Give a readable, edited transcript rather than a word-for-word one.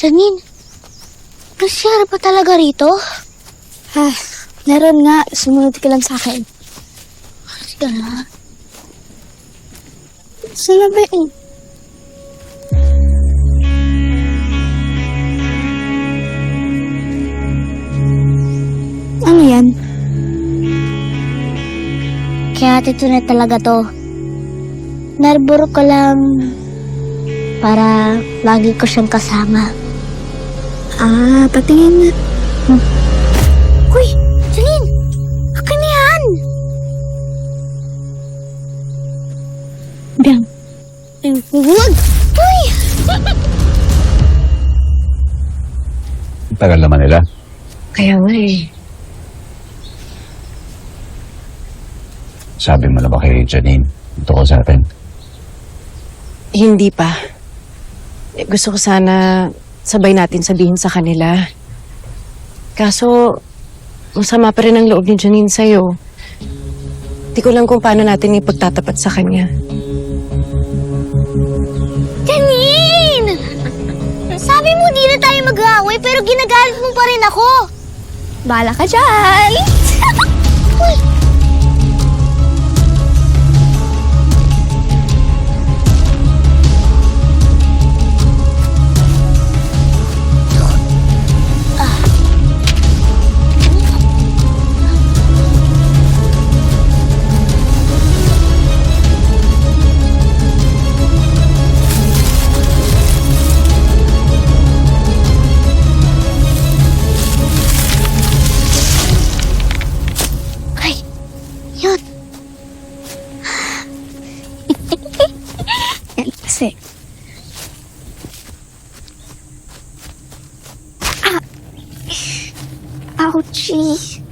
Janine, nasyara ba talaga rito? Meron nga. Sumunod ka lang sa akin. Sige na. Saan na ba yun? Ano yan? Kaya ito na talaga to. Narburo ko lang para lagi ko siyang kasama. Patingin na. Uy, Janine! Akin na yan! Biyang. Huwag! Uy! Tagal naman nila. Kaya nga eh. Sabi mo na ba kay Janine? Tungkol sa atin? Hindi pa. Gusto ko sana sabay natin sabihin sa kanila. Kaso, masama pa rin ang loob ni Janine sa'yo. Di ko lang kung paano natin ipagtatapat sa kanya. Janine! Sabi mo di na tayo mag-aaway pero ginagalit mo pa rin ako. Bahala ka dyan! Uy! Ay, yun. Yan kasi. Ouchie.